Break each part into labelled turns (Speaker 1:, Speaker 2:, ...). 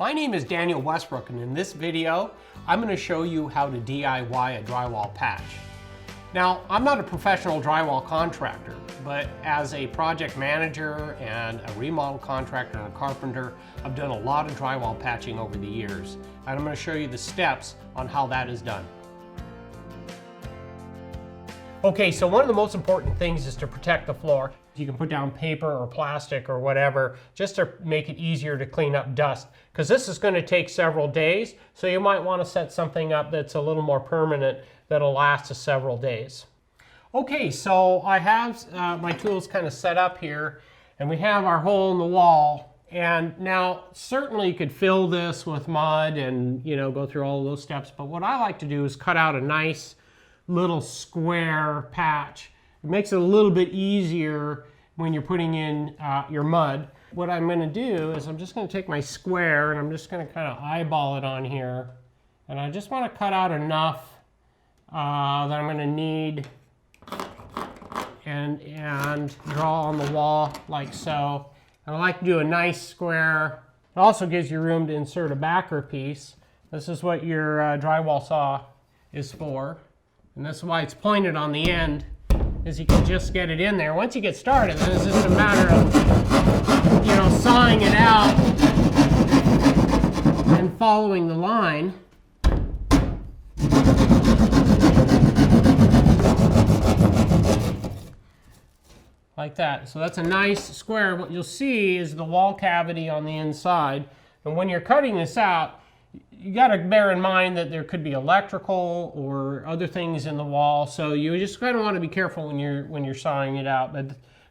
Speaker 1: My name is Daniel Westbrook, and in this video, I'm going to show you how to DIY a drywall patch. Now, I'm not a professional drywall contractor, but as a project manager and a remodel contractor and a carpenter, I've done a lot of drywall patching over the years, and I'm going to show you the steps on how that is done. Okay, so one of the most important things is to protect the floor. You can put down paper or plastic or whatever just to make it easier to clean up dust, because this is going to take several days, so you might want to set something up that's a little more permanent that'll last several days. Okay, so I have my tools kind of set up here, and we have our hole in the wall. And now certainly you could fill this with mud and go through all of those steps, but what I like to do is cut out a nice little square patch. It makes it a little bit easier when you're putting in your mud. What I'm going to do is I'm just going to take my square and I'm just going to kind of eyeball it on here, and I just want to cut out enough that I'm going to need and draw on the wall like so. And I like to do a nice square. It also gives you room to insert a backer piece. This is what your drywall saw is for. And that's why it's pointed on the end, is you can just get it in there. Once you get started, then it's just a matter of, sawing it out and following the line. Like that. So that's a nice square. What you'll see is the wall cavity on the inside. And when you're cutting this out, you got to bear in mind that there could be electrical or other things in the wall, so you just kind of want to be careful when you're sawing it out.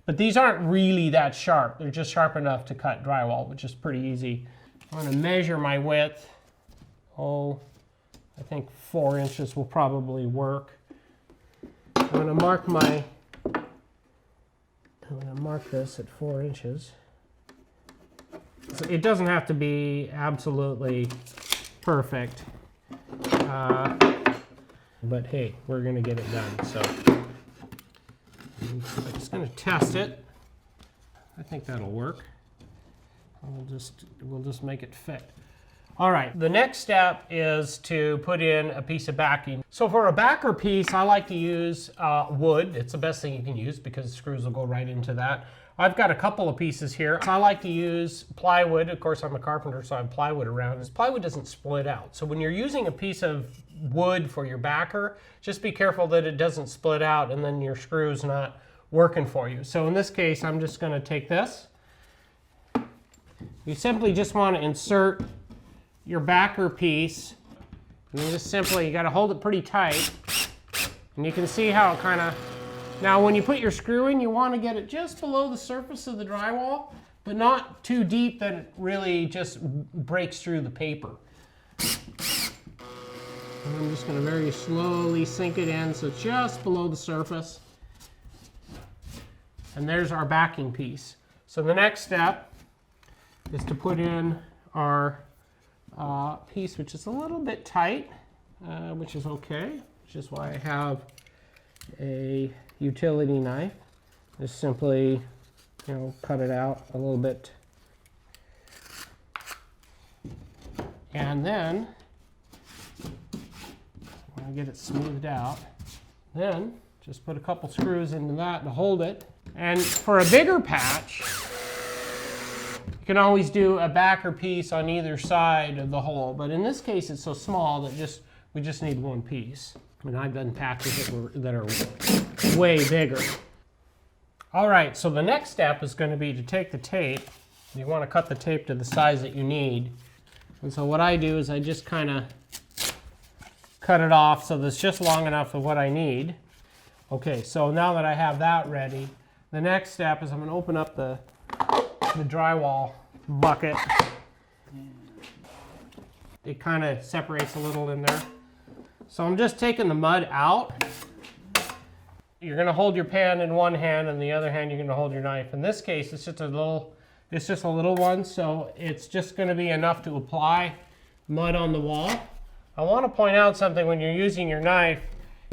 Speaker 1: But these aren't really that sharp. They're just sharp enough to cut drywall, which is pretty easy. I'm going to measure my width. I think 4 inches will probably work. I'm going to mark this at 4 inches. So it doesn't have to be absolutely perfect, but hey, we're going to get it done. So I'm just going to test it. I think that'll work. We'll just make it fit. All right, the next step is to put in a piece of backing. So for a backer piece, I like to use wood. It's the best thing you can use because screws will go right into that. I've got a couple of pieces here. I like to use plywood. Of course, I'm a carpenter, so I have plywood around. This plywood doesn't split out. So when you're using a piece of wood for your backer, just be careful that it doesn't split out and then your screw's not working for you. So in this case, I'm just going to take this. You simply just want to insert your backer piece, and you got to hold it pretty tight, and you can see how it kind of. Now when you put your screw in, you want to get it just below the surface of the drywall, but not too deep that it really just breaks through the paper. And I'm just going to very slowly sink it in so it's just below the surface. And there's our backing piece. So the next step is to put in our piece, which is a little bit tight, which is okay, which is why I have a utility knife. Just simply, cut it out a little bit. And then, when I get it smoothed out, then just put a couple screws into that to hold it. And for a bigger patch, you can always do a backer piece on either side of the hole. But in this case, it's so small that we just need one piece. And I've done patches that are way bigger. All right, so the next step is going to be to take the tape. You want to cut the tape to the size that you need. And so what I do is I just kind of cut it off so that's just long enough of what I need. Okay, so now that I have that ready, the next step is I'm going to open up the drywall bucket. It kind of separates a little in there. So I'm just taking the mud out. You're going to hold your pan in one hand, and the other hand you're going to hold your knife. In this case, it's just a little one, so it's just going to be enough to apply mud on the wall. I want to point out something when you're using your knife.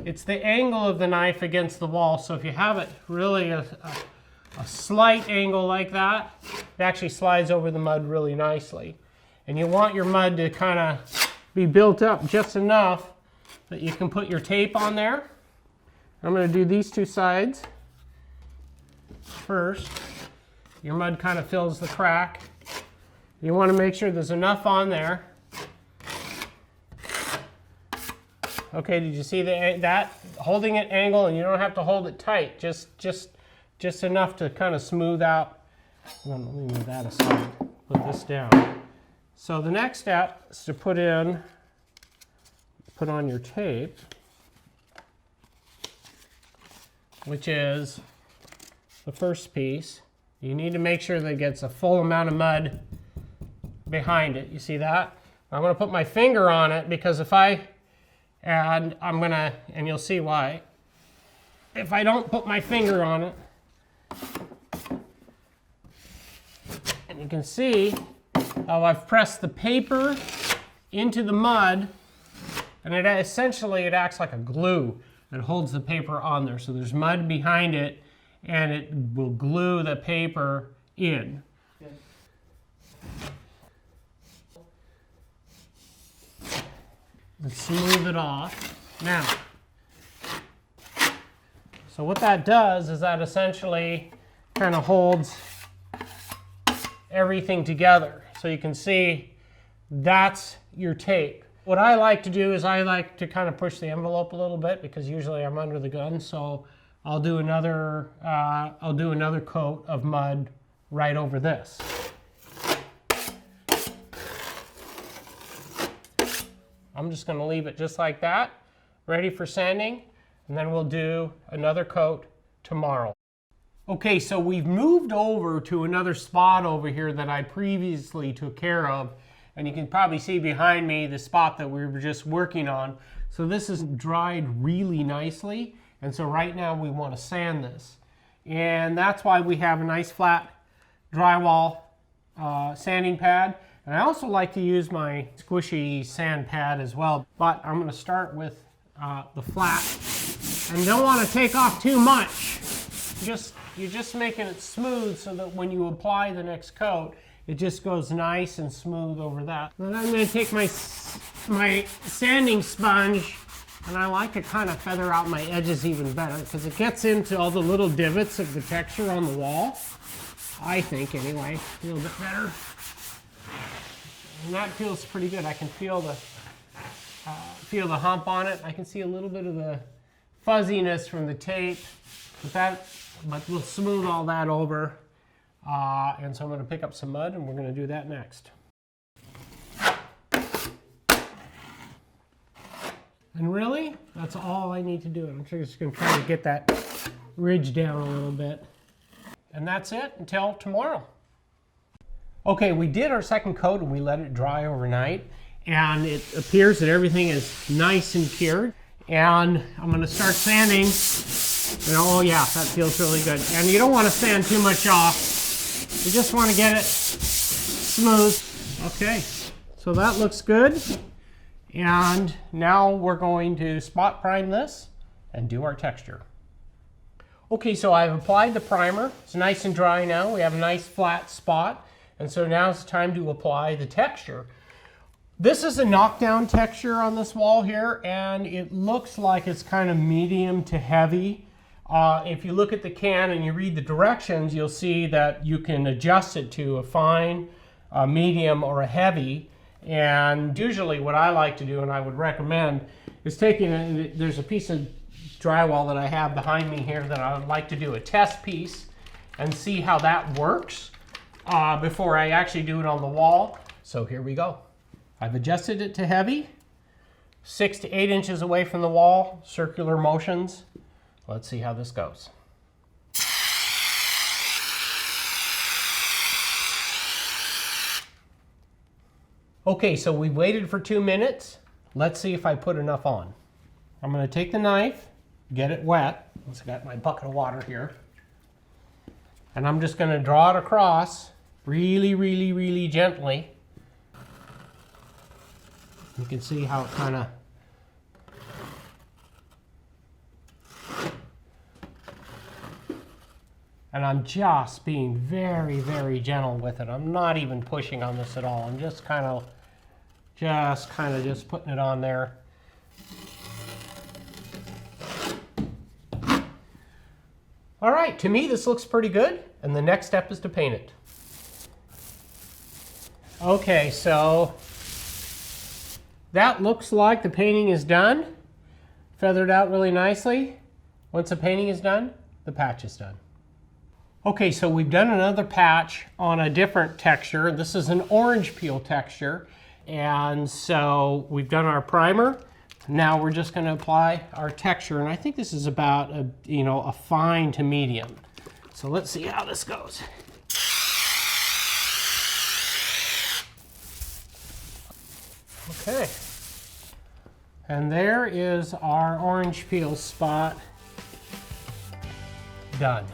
Speaker 1: It's the angle of the knife against the wall. So if you have it really a slight angle like that, it actually slides over the mud really nicely. And you want your mud to kind of be built up just enough that you can put your tape on there. I'm going to do these two sides first. Your mud kind of fills the crack. You want to make sure there's enough on there. Okay, did you see that? Holding it angle, and you don't have to hold it tight. Just enough to kind of smooth out. Let me move that aside. Put this down. So the next step is to put on your tape, which is the first piece. You need to make sure that it gets a full amount of mud behind it. You see that? I'm going to put my finger on it because and you'll see why. If I don't put my finger on it, and you can see how I've pressed the paper into the mud, and essentially it acts like a glue that holds the paper on there. So there's mud behind it, and it will glue the paper in. And smooth it off. Now, so what that does is that essentially kind of holds everything together. So you can see that's your tape. What I like to do is I like to kind of push the envelope a little bit because usually I'm under the gun. So I'll do another coat of mud right over this. I'm just going to leave it just like that, ready for sanding, and then we'll do another coat tomorrow. Okay, so we've moved over to another spot over here that I previously took care of, and you can probably see behind me the spot that we were just working on. So this is dried really nicely, and so right now we want to sand this. And that's why we have a nice flat drywall sanding pad. And I also like to use my squishy sand pad as well, but I'm going to start with the flat. And don't want to take off too much. You're just making it smooth so that when you apply the next coat, it just goes nice and smooth over that. Then I'm going to take my sanding sponge, and I like to kind of feather out my edges even better because it gets into all the little divots of the texture on the wall. I think anyway, a little bit better. And that feels pretty good. I can feel the hump on it. I can see a little bit of the fuzziness from the tape, but we'll smooth all that over. And so I'm going to pick up some mud, and we're going to do that next. And really, that's all I need to do. I'm just going to try to get that ridge down a little bit. And that's it until tomorrow. Okay, we did our second coat and we let it dry overnight, and it appears that everything is nice and cured. And I'm going to start sanding. And oh yeah, that feels really good. And you don't want to sand too much off. You just want to get it smooth. Okay, so that looks good. And now we're going to spot prime this and do our texture. Okay, so I've applied the primer. It's nice and dry now. We have a nice flat spot. And so now it's time to apply the texture. This is a knockdown texture on this wall here, and it looks like it's kind of medium to heavy. If you look at the can and you read the directions, you'll see that you can adjust it to a fine, a medium, or a heavy. And usually what I like to do, and I would recommend, is there's a piece of drywall that I have behind me here that I would like to do a test piece and see how that works before I actually do it on the wall. So here we go. I've adjusted it to heavy, 6 to 8 inches away from the wall, circular motions. Let's see how this goes. Okay, so we waited for 2 minutes. Let's see if I put enough on. I'm going to take the knife, get it wet. I've got my bucket of water here. And I'm just going to draw it across really, really, really gently. You can see how it kind of And I'm just being very, very gentle with it. I'm not even pushing on this at all. I'm just kind of putting it on there. All right, to me this looks pretty good, and the next step is to paint it. Okay, so that looks like the painting is done. Feathered out really nicely. Once the painting is done, the patch is done. Okay, so we've done another patch on a different texture. This is an orange peel texture. And so we've done our primer. Now we're just going to apply our texture. And I think this is about a fine to medium. So let's see how this goes. Okay. And there is our orange peel spot done.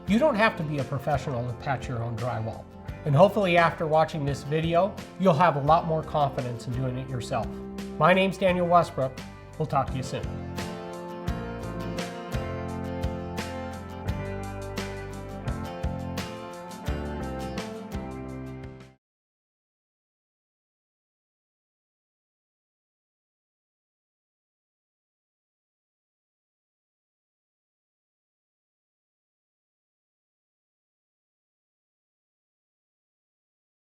Speaker 1: You don't have to be a professional to patch your own drywall. And hopefully after watching this video, you'll have a lot more confidence in doing it yourself. My name's Daniel Westbrook. We'll talk to you soon.